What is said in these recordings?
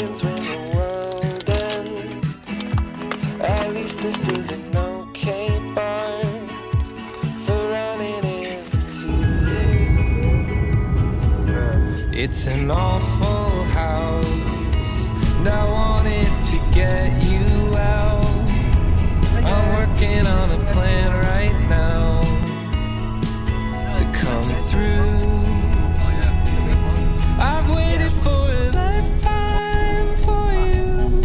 happens when the world ends. At least this is an okay bar for running into you. It's an awful house, and I wanted to get you out. I'm working on a plan right now to come through. I've waited for a lifetime for you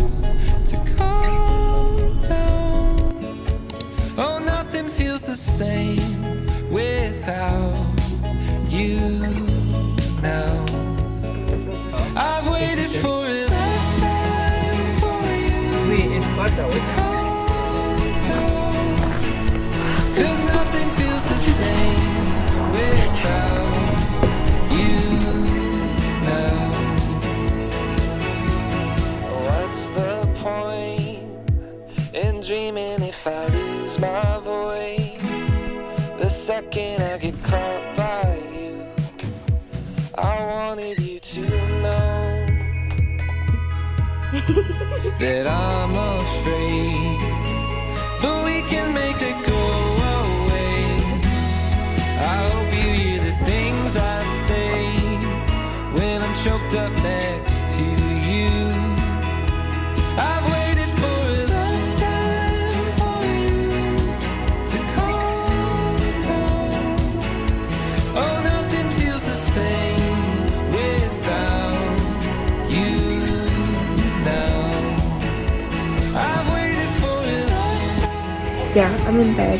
to calm down. Oh, nothing feels the same without you now. I've waited for a lifetime for you to calm down. 'Cause nothing feels the same without you now. What's the point in dreaming if I lose my voice? The second I get caught by you, I wanted you to know that I'm afraid, but we can make it go away. I hope you hear the things I say when I'm choked up next to you. I've waited for a lifetime for you to calm down. Oh, nothing feels the same without you now. I've waited for a lifetime. Yeah, I'm in bed.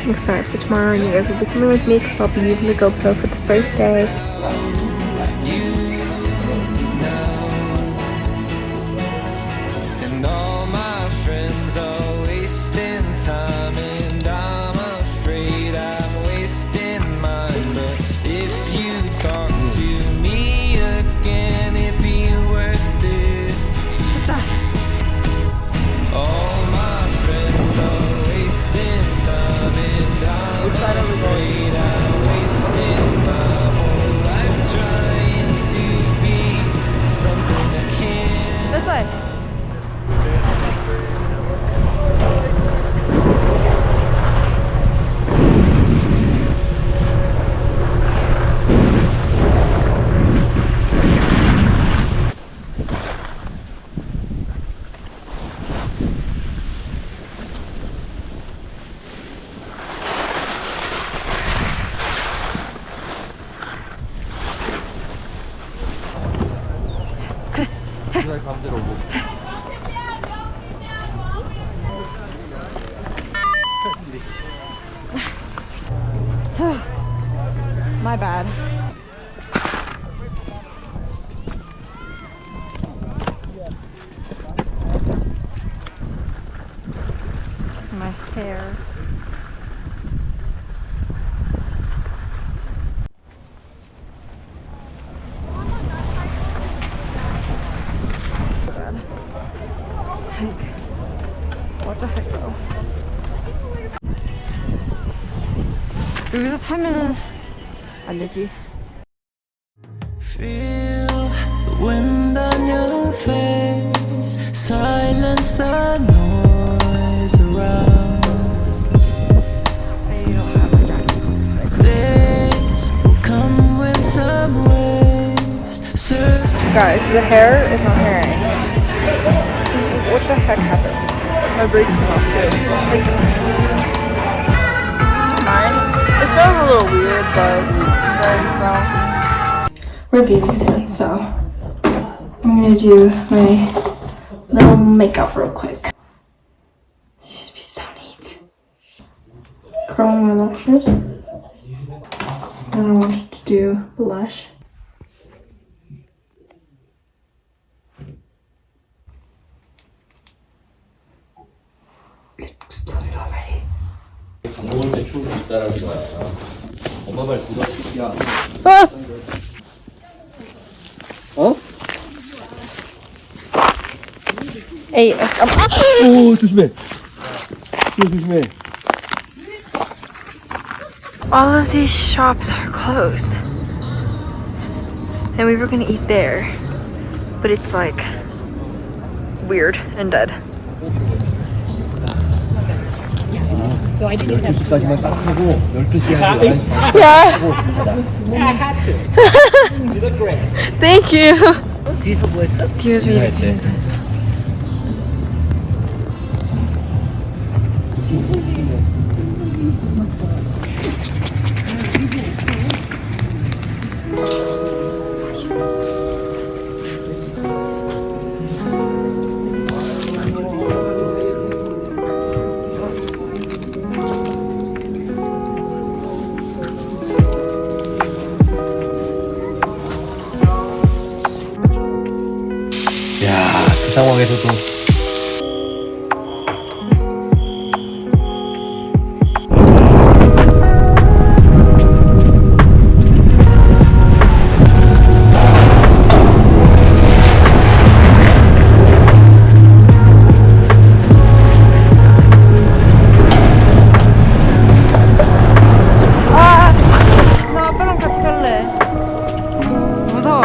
I'm excited for tomorrow, and you guys will be coming with me because I'll be using the GoPro for the first day. You now. And all my friends are wasting time, and I'm afraid I'm wasting mine. But if you talk to me again, it'd be worth it. All my friends are wasting time, and I'm afraid I'm wasting my whole life trying to be something I can't. This way. My bad. My hair. What the heck though? 여기서 타면은 안 되지. Feel the wind on your face, silence the noise around. You don't have my jacket. This will come with some waves. Surf. Guys, the hair is not hairing. What the heck happened? My braids came off too. Like, mine. This smells a little weird, but it's good, so. We're leaving soon, so I'm gonna do my little makeup real quick. This used to be so neat. Curling my lashes. And I wanted to do blush. It exploded already. 먹을 때 추울 수 있다라는 거야. 엄마 말 들어. 야. 어? ASMR. 오, 조심해. 조심해. All of these shops are closed. and we were gonna eat there, but it's like weird and dead. So I didn't have 12시까지만 딱 하고 12시 하고 11시 Yeah. I had to. You look great. Thank you. 뒤에서 뭐 했어? 뒤에서 인사했대. 인사했어. 야, 그 상황에서도 나 아빠랑 같이 갈래. 무서워.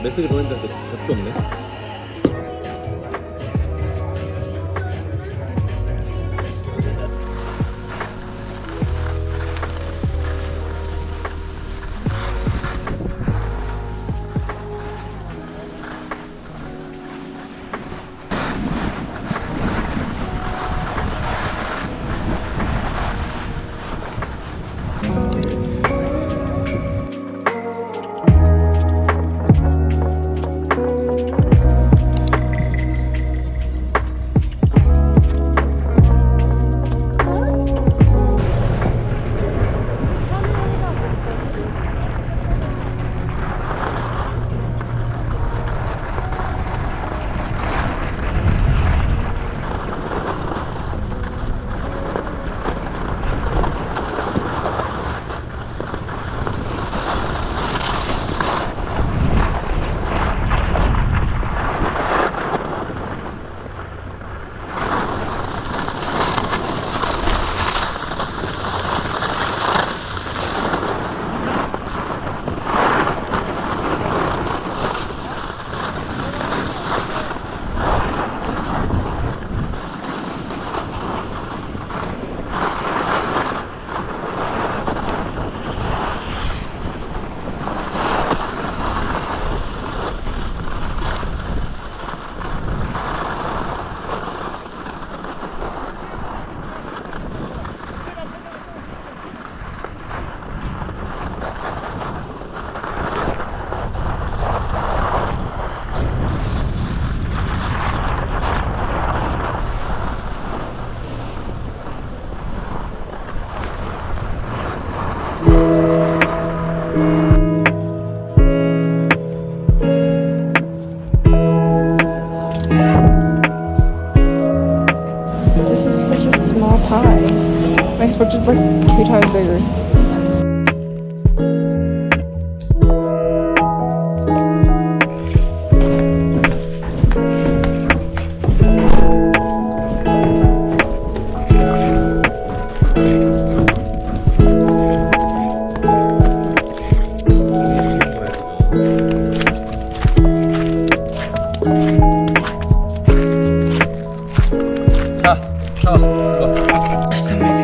메시지 보냈는데 답도 없네. This is such a small pie. I expected like 2 times bigger. 자, 자. There's so many